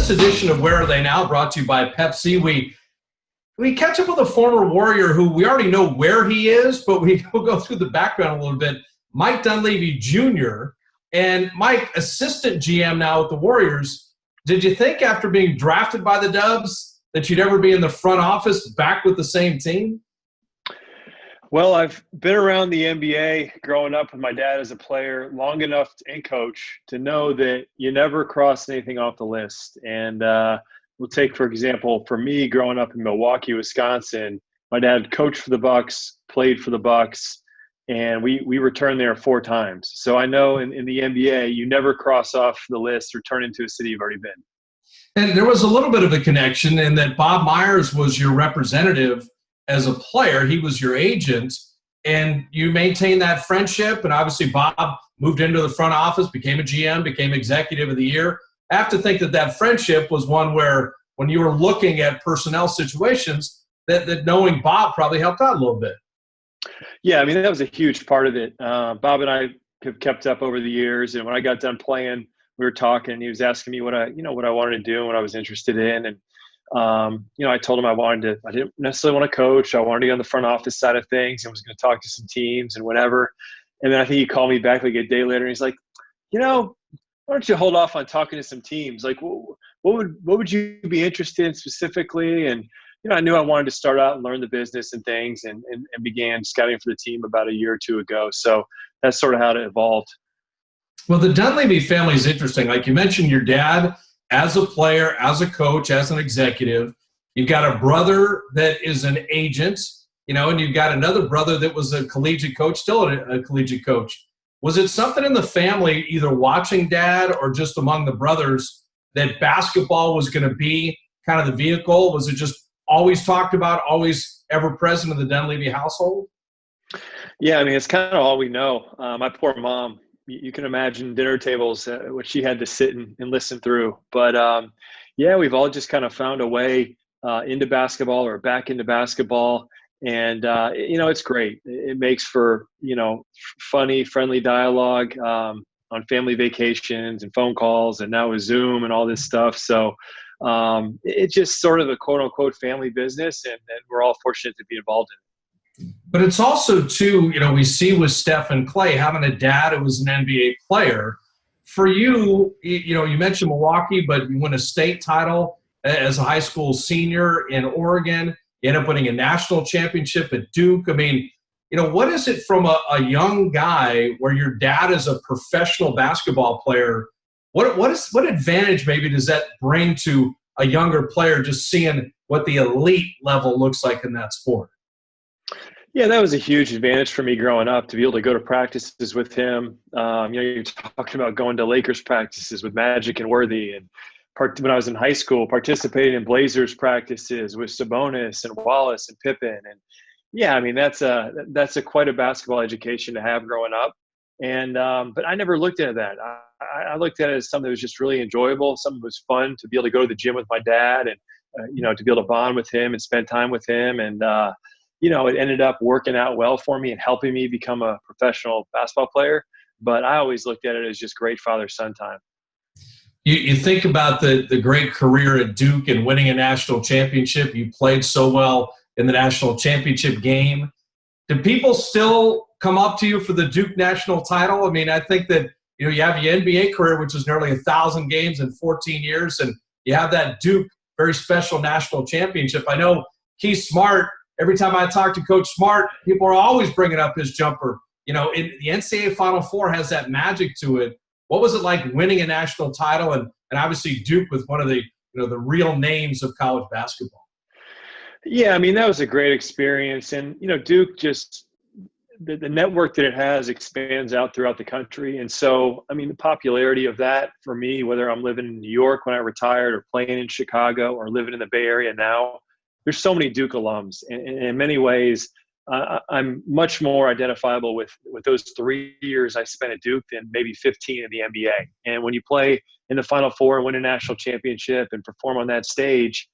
this edition of Where Are They Now, brought to you by Pepsi, we catch up with a former Warrior who we already know where he is, but we will go through the background a little bit. Mike Dunleavy Jr. And Mike, assistant GM now with the Warriors. Did you think after being drafted by the Dubs that you'd ever be in the front office back with the same team? Well, I've been around the NBA growing up with my dad as a player long enough and coach to know that you never cross anything off the list. And we'll take, for example, for me growing up in Milwaukee, Wisconsin, my dad coached for the Bucks, played for the Bucks, and we returned there 4 times. So I know in the NBA, you never cross off the list or turn into a city you've already been. And there was a little bit of a connection in that Bob Myers was your representative as a player. He was your agent, and you maintained that friendship. And obviously Bob moved into the front office, became a GM, became executive of the year. I have to think that friendship was one where when you were looking at personnel situations, that knowing Bob probably helped out a little bit. Yeah, I mean, that was a huge part of it. Bob and I have kept up over the years. And when I got done playing, we were talking, and he was asking me what I wanted to do and what I was interested in. And I told him I didn't necessarily want to coach. I wanted to get on the front office side of things and was going to talk to some teams and whatever. And then I think he called me back like a day later, and he's like, why don't you hold off on talking to some teams? Like, what would you be interested in specifically? And, I knew I wanted to start out and learn the business and things and began scouting for the team about a year or two ago. So that's sort of how it evolved. Well, the Dunleavy family is interesting. Like you mentioned, your dad as a player, as a coach, as an executive. You've got a brother that is an agent, and you've got another brother that was a collegiate coach, still a collegiate coach. Was it something in the family, either watching dad or just among the brothers, that basketball was going to be kind of the vehicle? Was it just always talked about, always ever present in the Dunleavy household? Yeah, I mean, it's kind of all we know. My poor mom, you can imagine dinner tables, what she had to sit and listen through. But we've all just kind of found a way into basketball or back into basketball. And, it's great. It makes for, funny, friendly dialogue on family vacations and phone calls, and now with Zoom and all this stuff. So it's just sort of a quote unquote family business, and we're all fortunate to be involved in it. But it's also, too, we see with Steph and Clay having a dad who was an NBA player. For you, you mentioned Milwaukee, but you win a state title as a high school senior in Oregon. You end up winning a national championship at Duke. I mean, what is it from a young guy where your dad is a professional basketball player? What advantage maybe does that bring to a younger player just seeing what the elite level looks like in that sport? Yeah, that was a huge advantage for me growing up to be able to go to practices with him. You're talking about going to Lakers practices with Magic and Worthy, and when I was in high school, participating in Blazers practices with Sabonis and Wallace and Pippen. And yeah, I mean, that's a quite a basketball education to have growing up. And but I never looked at that. I looked at it as something that was just really enjoyable. Something that was fun to be able to go to the gym with my dad and to be able to bond with him and spend time with him. And it ended up working out well for me and helping me become a professional basketball player. But I always looked at it as just great father-son time. You think about the great career at Duke and winning a national championship. You played so well in the national championship game. Do people still come up to you for the Duke national title? I mean, I think that you have your NBA career, which is nearly 1,000 games in 14 years, and you have that Duke very special national championship. I know Keith Smart. Every time I talk to Coach Smart, people are always bringing up his jumper. The NCAA Final Four has that magic to it. What was it like winning a national title and obviously Duke with one of the the real names of college basketball? Yeah, I mean, that was a great experience. And, Duke just the network that it has expands out throughout the country. And so, I mean, the popularity of that for me, whether I'm living in New York when I retired or playing in Chicago or living in the Bay Area now, there's so many Duke alums. And in many ways, I'm much more identifiable with those 3 years I spent at Duke than maybe 15 in the NBA. And when you play in the Final Four and win a national championship and perform on that stage,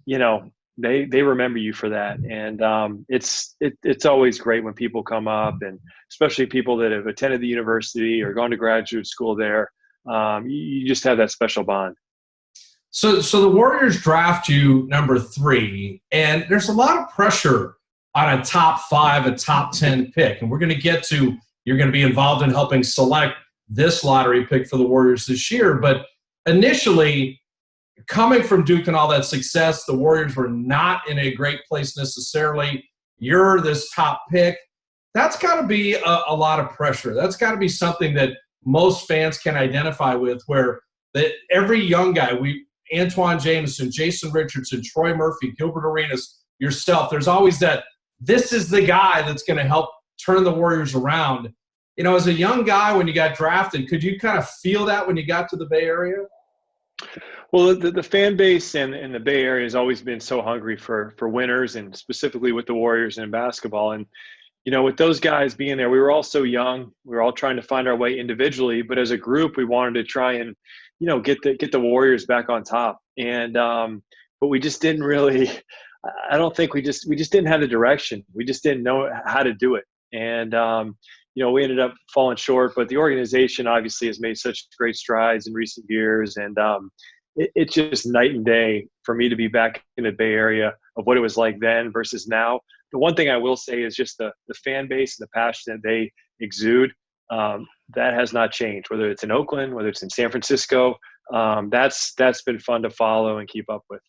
they remember you for that. And it's always great when people come up, and especially people that have attended the university or gone to graduate school there. You just have that special bond. So the Warriors draft you number 3, and there's a lot of pressure on a top 5, a top 10 pick. And we're going to get to, you're going to be involved in helping select this lottery pick for the Warriors this year. But initially, coming from Duke and all that success, the Warriors were not in a great place necessarily. You're this top pick. That's got to be a lot of pressure. That's got to be something that most fans can identify with, where that every young guy, Antoine Jameson, Jason Richardson, Troy Murphy, Gilbert Arenas, yourself, there's always that, this is the guy that's going to help turn the Warriors around. You know, as a young guy, when you got drafted, could you kind of feel that when you got to the Bay Area? Well, the fan base and the Bay Area has always been so hungry for winners, and specifically with the Warriors in basketball. And, you know, with those guys being there, we were all so young. We were all trying to find our way individually, but as a group, we wanted to try and, you know, get the Warriors back on top. And but we just didn't really. I don't think we just didn't have the direction. We just didn't know how to do it. And you know, we ended up falling short. But the organization obviously has made such great strides in recent years, and it's just night and day for me to be back in the Bay Area of what it was like then versus now. The one thing I will say is just the fan base and the passion that they exude. That has not changed, whether it's in Oakland, whether it's in San Francisco. That's been fun to follow and keep up with.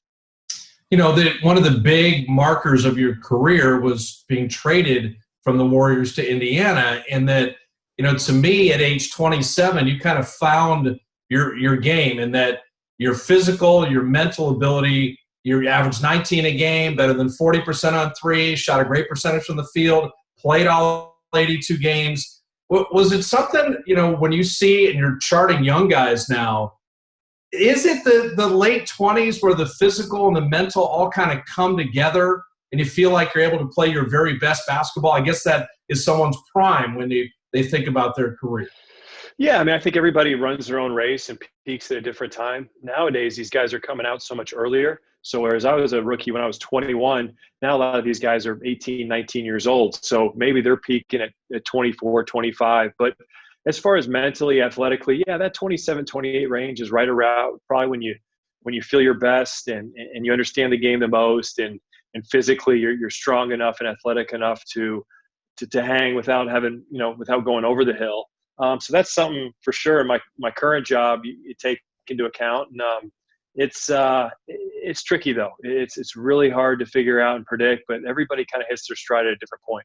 You know, one of the big markers of your career was being traded from the Warriors to Indiana, and that, you know, to me at age 27, you kind of found your game, and that your physical, your mental ability, you averaged 19 a game, better than 40% on three, shot a great percentage from the field, played all 82 games. Was it something, you know, when you see and you're charting young guys now, is it the late 20s where the physical and the mental all kind of come together and you feel like you're able to play your very best basketball? I guess that is someone's prime when they think about their career. Yeah, I mean, I think everybody runs their own race and peaks at a different time. Nowadays, these guys are coming out so much earlier. So whereas I was a rookie when I was 21, now a lot of these guys are 18, 19 years old. So maybe they're peaking at 24, 25. But as far as mentally, athletically, yeah, that 27, 28 range is right around probably when you feel your best and you understand the game the most, and physically you're strong enough and athletic enough to hang without going over the hill. So that's something for sure. My current job, you take into account, and it's tricky though. It's really hard to figure out and predict, but everybody kind of hits their stride at a different point.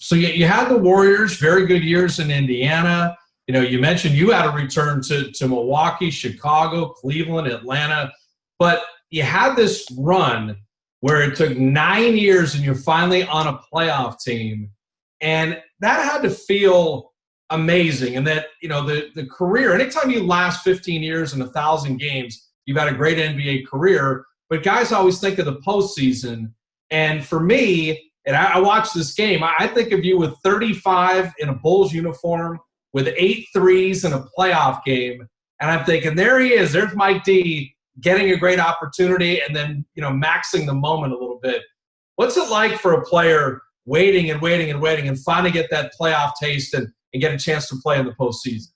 So you had the Warriors, very good years in Indiana. You know, you mentioned you had a return to Milwaukee, Chicago, Cleveland, Atlanta, but you had this run where it took 9 years and you're finally on a playoff team, and that had to feel amazing. And that, you know, the career, anytime you last 15 years and 1,000 games, you've had a great NBA career. But guys always think of the postseason. And for me, and I watched this game, I think of you with 35 in a Bulls uniform, with 8 threes in a playoff game. And I'm thinking, there he is. There's Mike D getting a great opportunity and then, you know, maxing the moment a little bit. What's it like for a player waiting and waiting and waiting and finally get that playoff taste and get a chance to play in the postseason?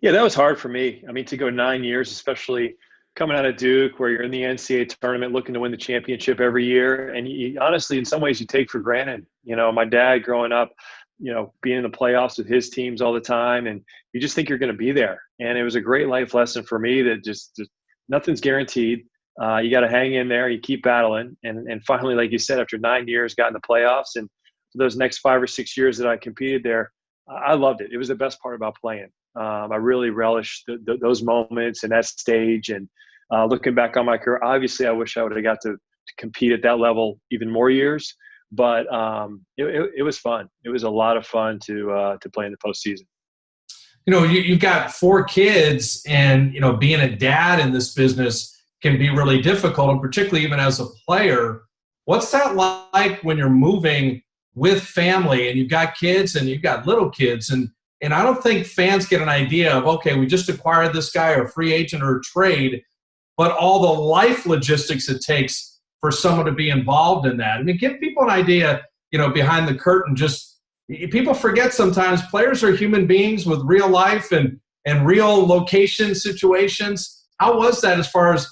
Yeah, that was hard for me. I mean, to go 9 years, especially coming out of Duke, where you're in the NCAA tournament looking to win the championship every year. And you, honestly, in some ways, you take for granted. You know, my dad growing up, you know, being in the playoffs with his teams all the time, and you just think you're going to be there. And it was a great life lesson for me that just nothing's guaranteed. You got to hang in there. You keep battling. And finally, like you said, after 9 years, got in the playoffs. And for those next 5 or 6 years that I competed there, I loved it. It was the best part about playing. I really relished those moments and that stage. And looking back on my career, obviously I wish I would have got to compete at that level even more years. But it was fun. It was a lot of fun to play in the postseason. You know, you've got 4 kids, and, you know, being a dad in this business can be really difficult, and particularly even as a player. What's that like when you're moving with family and you've got kids and you've got little kids? And I don't think fans get an idea of, okay, we just acquired this guy, or a free agent or a trade, but all the life logistics it takes for someone to be involved in that. I mean, give people an idea, you know, behind the curtain. Just people forget sometimes players are human beings with real life and real location situations. How was that as far as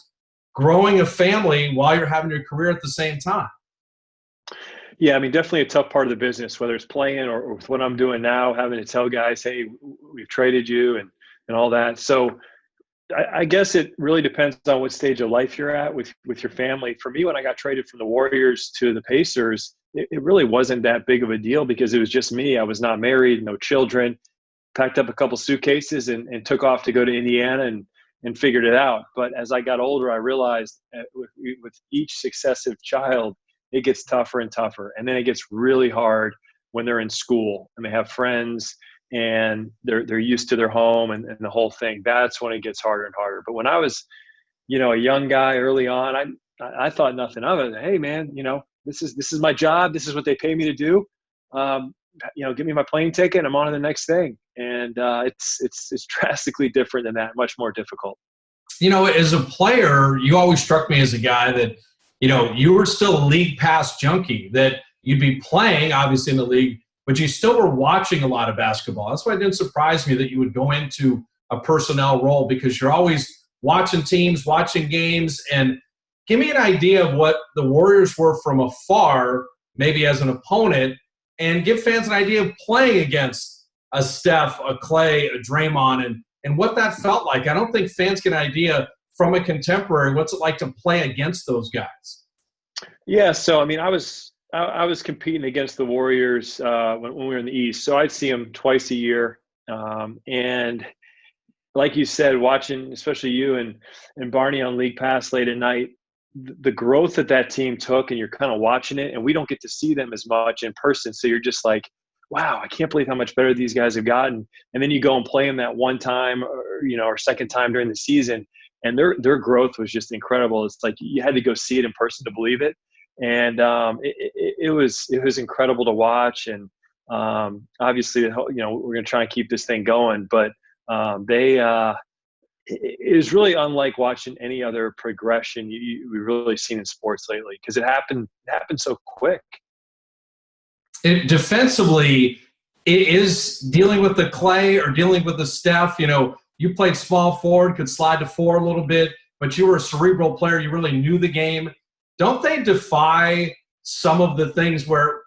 growing a family while you're having your career at the same time? Yeah, I mean, definitely a tough part of the business, whether it's playing or with what I'm doing now, having to tell guys, hey, we've traded you and all that. So I guess it really depends on what stage of life you're at with your family. For me, when I got traded from the Warriors to the Pacers, it really wasn't that big of a deal because it was just me. I was not married, no children, packed up a couple suitcases and took off to go to Indiana and figured it out. But as I got older, I realized with each successive child, it gets tougher and tougher. And then it gets really hard when they're in school and they have friends and they're used to their home and the whole thing. That's when it gets harder and harder. But when I was, a young guy early on, I thought nothing of it. Hey man, this is my job. This is what they pay me to do. Give me my plane ticket. I'm on to the next thing. And it's drastically different than that, much more difficult. As a player, you always struck me as a guy that, you were still a league pass junkie, that you'd be playing, obviously, in the league, but you still were watching a lot of basketball. That's why it didn't surprise me that you would go into a personnel role, because you're always watching teams, watching games. And give me an idea of what the Warriors were from afar, maybe as an opponent, and give fans an idea of playing against a Steph, a Clay, a Draymond, and what that felt like. I don't think fans get an idea from a contemporary what's it like to play against those guys. Yeah, so I mean, I was competing against the Warriors when we were in the East, so I'd see them twice a year, and like you said, watching especially you and Barney on League Pass late at night, the growth that team took, and you're kind of watching it, and we don't get to see them as much in person, so you're just like, wow, I can't believe how much better these guys have gotten. And then you go and play them that one time or second time during the season, and their growth was just incredible. It's like you had to go see it in person to believe it. And it was incredible to watch. And obviously, we're going to try and keep this thing going. But it is really unlike watching any other progression we've really seen in sports lately, because it happened so quick. Defensively, it is dealing with the Clay or dealing with the Steph. You played small forward, could slide to four a little bit, but you were a cerebral player. You really knew the game. Don't they defy some of the things where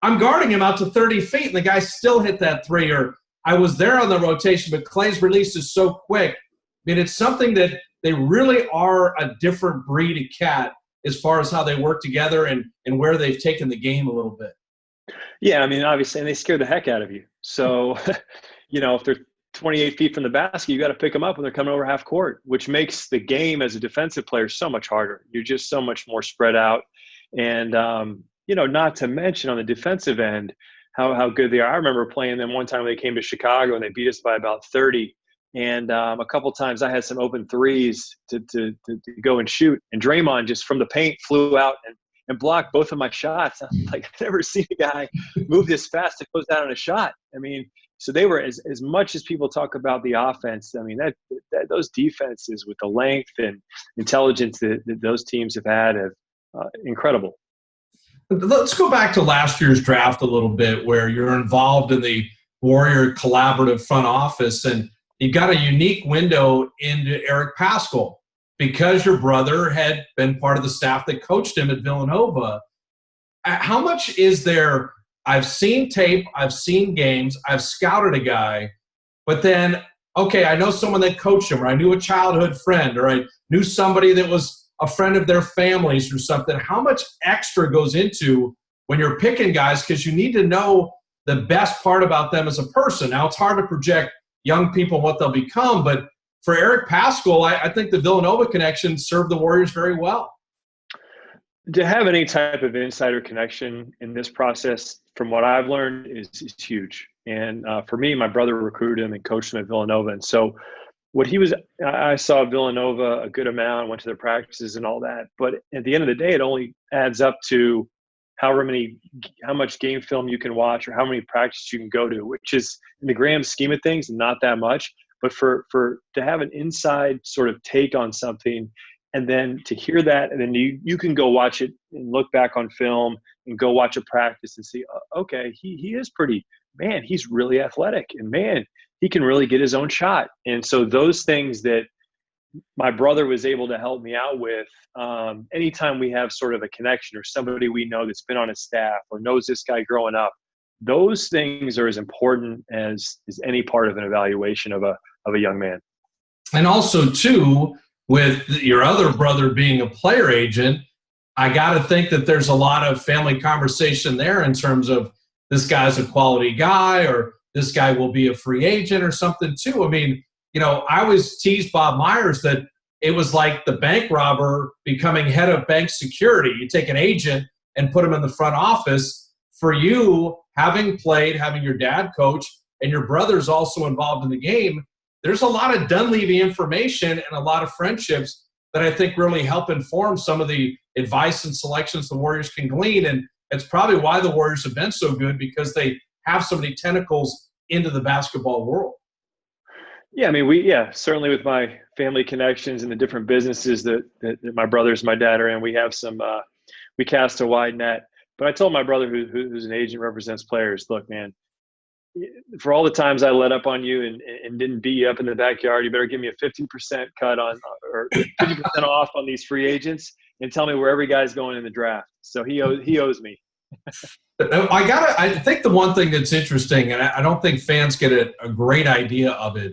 I'm guarding him out to 30 feet and the guy still hit that three, or I was there on the rotation, but Clay's release is so quick. I mean, it's something that they really are a different breed of cat as far as how they work together and where they've taken the game a little bit. Yeah, I mean, obviously, and they scare the heck out of you. So, if they're 28 feet from the basket, you got to pick them up when they're coming over half court, which makes the game as a defensive player so much harder. You're just so much more spread out. And, not to mention on the defensive end, how good they are. I remember playing them one time when they came to Chicago and they beat us by about 30. And a couple times I had some open threes to go and shoot. And Draymond just from the paint flew out and blocked both of my shots. I'm like, I've never seen a guy move this fast to close down on a shot. I mean, so they were as much as people talk about the offense. I mean, that those defenses with the length and intelligence that those teams have had incredible. Let's go back to last year's draft a little bit, where you're involved in the Warrior collaborative front office, and you got a unique window into Eric Paschall, because your brother had been part of the staff that coached him at Villanova. How much is there? I've seen tape, I've seen games, I've scouted a guy, but then, okay, I know someone that coached him, or I knew a childhood friend, or I knew somebody that was a friend of their families or something. How much extra goes into when you're picking guys, because you need to know the best part about them as a person. Now, it's hard to project young people what they'll become, but for Eric Paschall, I think the Villanova connection served the Warriors very well. To have any type of insider connection in this process, from what I've learned, is huge. And for me, my brother recruited him and coached him at Villanova. And so I saw Villanova a good amount, went to their practices and all that. But at the end of the day, it only adds up to how much game film you can watch or how many practices you can go to, which is, in the grand scheme of things, not that much. But to have an inside sort of take on something, and then to hear that, and then you can go watch it and look back on film and go watch a practice and see, okay, he is man, he's really athletic, and man, he can really get his own shot. And so those things that my brother was able to help me out with. Anytime we have sort of a connection or somebody we know that's been on his staff or knows this guy growing up, those things are as important as any part of an evaluation of a young man. And also, too, with your other brother being a player agent, I got to think that there's a lot of family conversation there in terms of this guy's a quality guy or this guy will be a free agent or something, too. I mean, I always tease Bob Myers that it was like the bank robber becoming head of bank security. You take an agent and put him in the front office. For you, having played, having your dad coach, and your brother's also involved in the game, there's a lot of Dunleavy information and a lot of friendships that I think really help inform some of the advice and selections the Warriors can glean. And it's probably why the Warriors have been so good, because they have so many tentacles into the basketball world. Yeah, I mean, certainly with my family connections and the different businesses that my brothers, my dad are in, we have some, we cast a wide net. But I told my brother, who's an agent, represents players, look, man, for all the times I let up on you and didn't beat you up in the backyard, you better give me a 50% cut on, or 50% off on these free agents, and tell me where every guy's going in the draft. So he owes me. I think the one thing that's interesting, and I don't think fans get a great idea of it,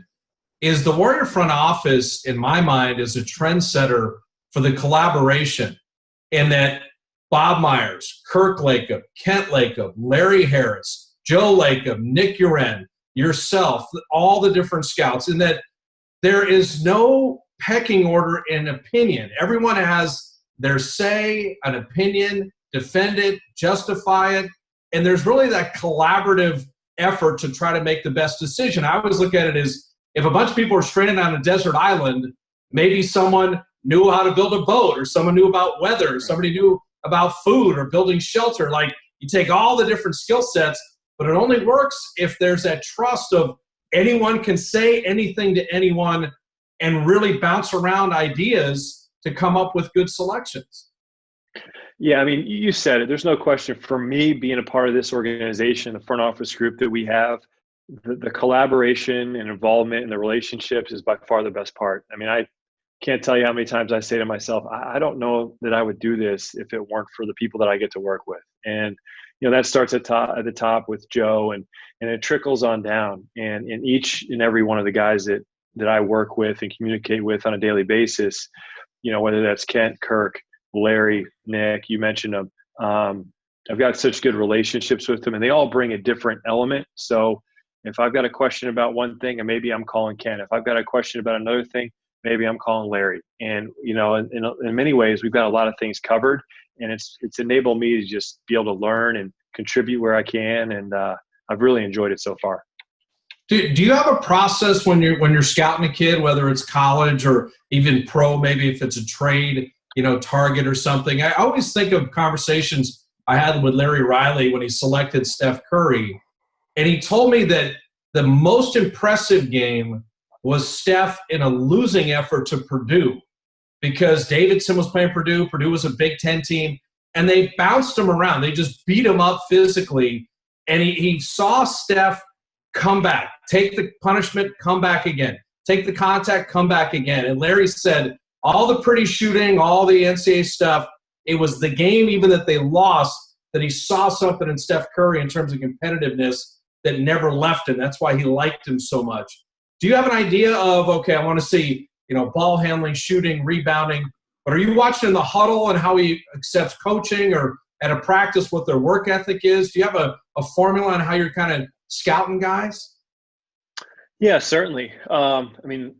is the Warrior front office, in my mind, is a trendsetter for the collaboration, in that Bob Myers, Kirk Lacob, Kent Lacob, Larry Harris, Joe Lacob, Nick Uren, yourself, all the different scouts, in that there is no pecking order in opinion. Everyone has their say, an opinion, defend it, justify it, and there's really that collaborative effort to try to make the best decision. I always look at it as, if a bunch of people are stranded on a desert island, maybe someone knew how to build a boat, or someone knew about weather, or somebody knew about food or building shelter. Like, you take all the different skill sets, but it only works if there's that trust of anyone can say anything to anyone and really bounce around ideas to come up with good selections. Yeah, I mean, you said it. There's no question. For me, being a part of this organization, the front office group that we have, the collaboration and involvement and the relationships is by far the best part. I mean, I can't tell you how many times I say to myself, I don't know that I would do this if it weren't for the people that I get to work with. And, that starts at the top with Joe, and it trickles on down. And in each and every one of the guys that I work with and communicate with on a daily basis, whether that's Kent, Kirk, Larry, Nick, you mentioned them. I've got such good relationships with them, and they all bring a different element. So if I've got a question about one thing, and maybe I'm calling Ken. If I've got a question about another thing, maybe I'm calling Larry. And, in many ways, we've got a lot of things covered, and it's enabled me to just be able to learn and contribute where I can. And I've really enjoyed it so far. Do you have a process when you're scouting a kid, whether it's college or even pro, maybe if it's a trade, target or something? I always think of conversations I had with Larry Riley when he selected Steph Curry. And he told me that the most impressive game was Steph in a losing effort to Purdue, because Davidson was playing Purdue. Purdue was a Big Ten team, and they bounced him around. They just beat him up physically. And he saw Steph come back, take the punishment, come back again, take the contact, come back again. And Larry said, all the pretty shooting, all the NCAA stuff, it was the game even that they lost that he saw something in Steph Curry in terms of competitiveness that never left him. That's why he liked him so much. Do you have an idea of, okay, I want to see, ball handling, shooting, rebounding, but are you watching in the huddle and how he accepts coaching, or at a practice what their work ethic is? Do you have a formula on how you're kind of scouting guys? Yeah, certainly. I mean,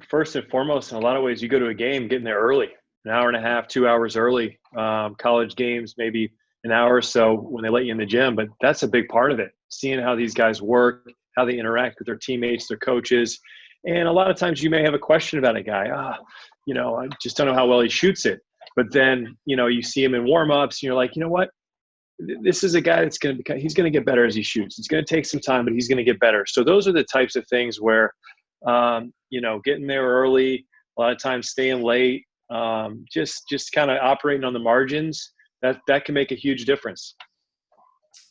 first and foremost, in a lot of ways, you go to a game getting there early, an hour and a half, 2 hours early. College games, maybe an hour or so when they let you in the gym, but that's a big part of it. Seeing how these guys work, how they interact with their teammates, their coaches. And a lot of times you may have a question about a guy. I just don't know how well he shoots it. But then, you see him in warm-ups and you're like, you know what? This is a guy that's he's going to get better as he shoots. It's going to take some time, but he's going to get better. So those are the types of things where, getting there early, a lot of times staying late, just kind of operating on the margins, that can make a huge difference.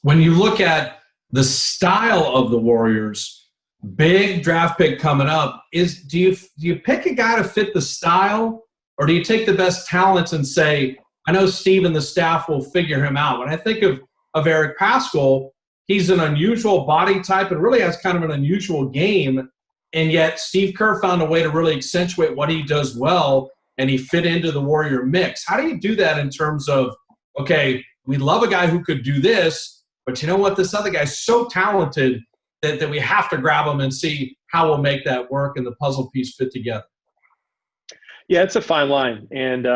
When you look at the style of the Warriors, Big draft pick coming up. Do you pick a guy to fit the style, or do you take the best talents and say, I know Steve and the staff will figure him out? When I think of Eric Paschal, he's an unusual body type and really has kind of an unusual game, and yet Steve Kerr found a way to really accentuate what he does well, and he fit into the Warrior mix. How do you do that in terms of, okay, we love a guy who could do this, but you know what, this other guy's so talented that we have to grab him and see how we'll make that work and the puzzle piece fit together? Yeah, it's a fine line. And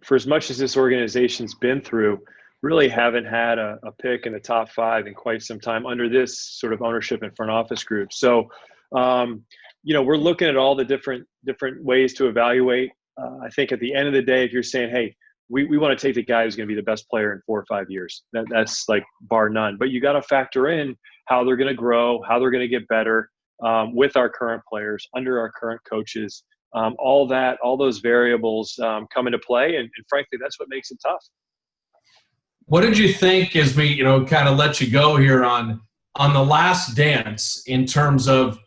for as much as this organization's been through, really haven't had a pick in the top 5 in quite some time under this sort of ownership and front office group. So, we're looking at all the different ways to evaluate. I think at the end of the day, if you're saying, hey, we want to take the guy who's going to be the best player in 4 or 5 years, that's like bar none. But you got to factor in how they're going to grow, how they're going to get better with our current players, under our current coaches. All those variables come into play, and frankly, that's what makes it tough. What did you think as we, kind of let you go here on The Last Dance in terms of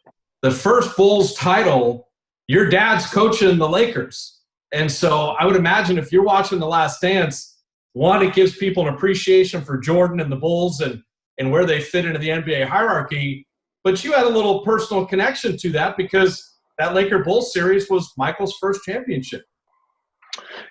the first Bulls title? Your dad's coaching the Lakers, and so I would imagine if you're watching The Last Dance, one, it gives people an appreciation for Jordan and the Bulls and where they fit into the NBA hierarchy. But you had a little personal connection to that because that Laker Bulls series was Michael's first championship.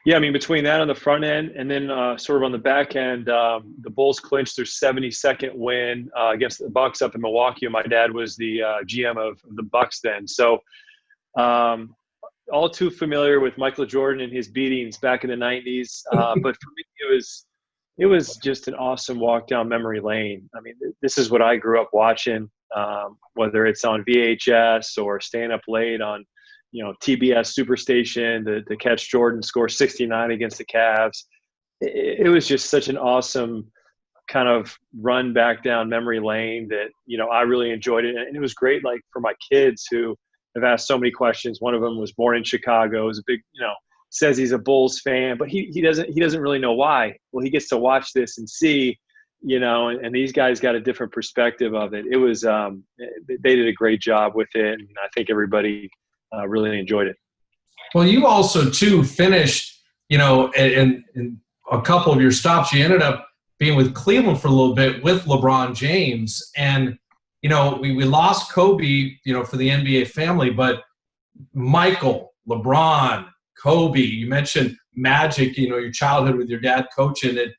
Yeah, I mean, between that on the front end and then sort of on the back end, the Bulls clinched their 72nd win against the Bucks up in Milwaukee. My dad was the GM of the Bucks then. So all too familiar with Michael Jordan and his beatings back in the 90s. But for me, it was just an awesome walk down memory lane. I mean, this is what I grew up watching, whether it's on VHS or staying up late on, TBS Superstation to catch Jordan score 69 against the Cavs. It was just such an awesome kind of run back down memory lane that, I really enjoyed it. And it was great, like, for my kids who have asked so many questions. One of them was born in Chicago, is a big, says he's a Bulls fan, but he doesn't really know why. Well, he gets to watch this and see, and these guys got a different perspective of it. It was they did a great job with it, and I think everybody really enjoyed it. Well, you also too finished, in a couple of your stops. You ended up being with Cleveland for a little bit with LeBron James, and we lost Kobe, for the NBA family, but Michael, LeBron, Kobe, you mentioned Magic, your childhood with your dad coaching it.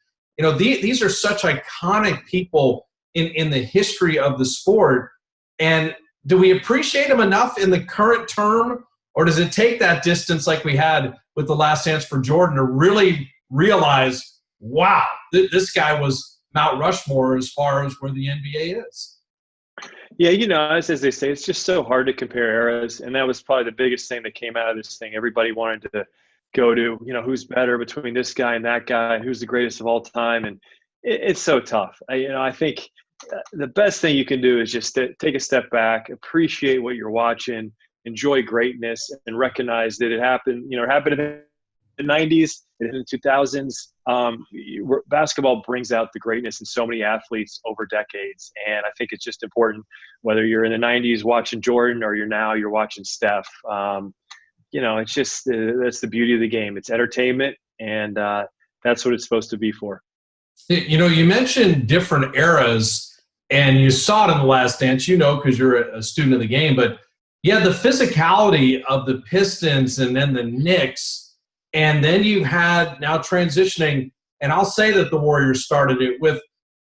These are such iconic people in the history of the sport. And do we appreciate them enough in the current term, or does it take that distance like we had with The Last Dance for Jordan to really realize, wow, this guy was Mount Rushmore as far as where the NBA is? Yeah, as they say, it's just so hard to compare eras. And that was probably the biggest thing that came out of this thing. Everybody wanted to go to, who's better between this guy and that guy, who's the greatest of all time. And it's so tough. I think the best thing you can do is just take a step back, appreciate what you're watching, enjoy greatness, and recognize that it happened in the 90s, in the 2000s. Basketball brings out the greatness in so many athletes over decades. And I think it's just important, whether you're in the 90s watching Jordan or you're watching Steph. It's just that's the beauty of the game. It's entertainment, and that's what it's supposed to be for. You mentioned different eras, and you saw it in The Last Dance, because you're a student of the game. But yeah, the physicality of the Pistons and then the Knicks, and then you had now transitioning, and I'll say that the Warriors started it with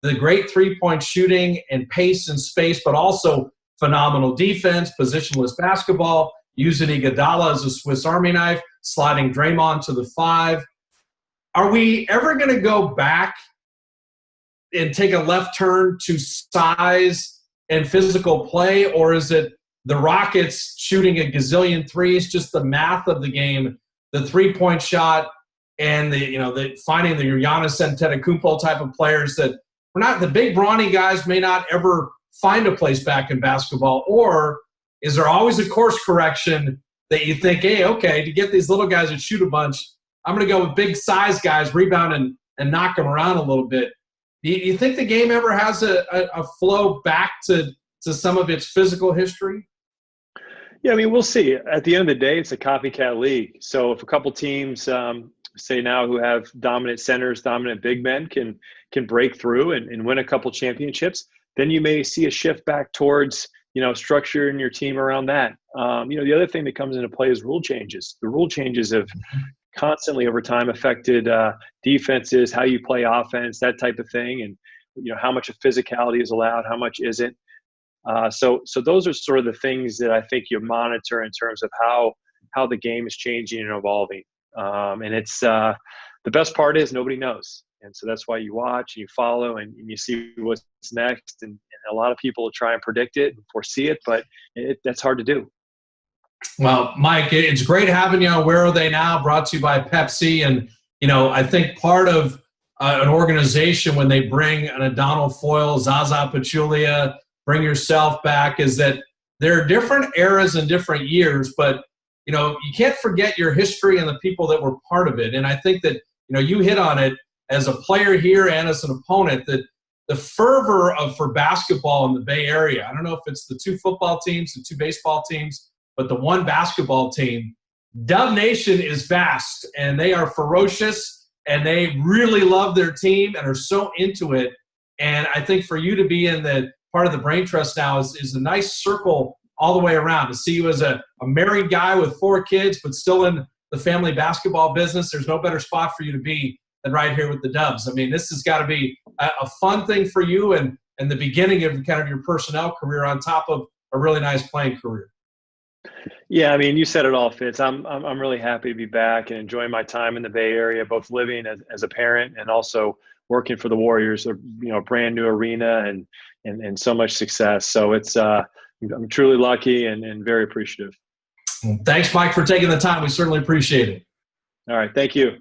the great three-point shooting and pace and space, but also phenomenal defense, positionless basketball, using Iguodala as a Swiss Army knife, sliding Draymond to the 5. Are we ever going to go back and take a left turn to size and physical play, or is it the Rockets shooting a gazillion threes, just the math of the game, the three-point shot, and the finding the Giannis Antetokounmpo type of players that we're not, the big brawny guys may not ever find a place back in basketball? Or is there always a course correction that you think, hey, okay, to get these little guys that shoot a bunch, I'm going to go with big size guys, rebound and knock them around a little bit? Do you think the game ever has a flow back to some of its physical history? Yeah, I mean, we'll see. At the end of the day, it's a copycat league. So if a couple teams, say now, who have dominant centers, dominant big men, can break through and win a couple championships, then you may see a shift back towards structuring your team around that. The other thing that comes into play is rule changes. The rule changes have constantly over time affected defenses, how you play offense, that type of thing, and how much of physicality is allowed, how much isn't. So those are sort of the things that I think you monitor in terms of how the game is changing and evolving. And it's the best part is nobody knows. And so that's why you watch and you follow and you see what's next. And a lot of people try and predict it and foresee it, but that's hard to do. Well, Mike, it's great having you on Where Are They Now, brought to you by Pepsi. And, I think part of an organization when they bring an O'Donnell Foyle, Zaza Pachulia, bring yourself back, is that there are different eras and different years, but, you can't forget your history and the people that were part of it. And I think that, you hit on it as a player here and as an opponent, that the fervor for basketball in the Bay Area, I don't know if it's the 2 football teams, the 2 baseball teams, but the 1 basketball team, Dub Nation is vast, and they are ferocious, and they really love their team and are so into it. And I think for you to be in the part of the Brain Trust now is a nice circle all the way around. To see you as a married guy with 4 kids, but still in the family basketball business, there's no better spot for you to be than right here with the Dubs. I mean, this has got to be a fun thing for you and the beginning of kind of your personnel career on top of a really nice playing career. Yeah, I mean, you said it all, Fitz. I'm really happy to be back and enjoying my time in the Bay Area, both living as a parent and also working for the Warriors, a brand new arena and so much success. So it's I'm truly lucky and very appreciative. Well, thanks, Mike, for taking the time. We certainly appreciate it. All right, thank you.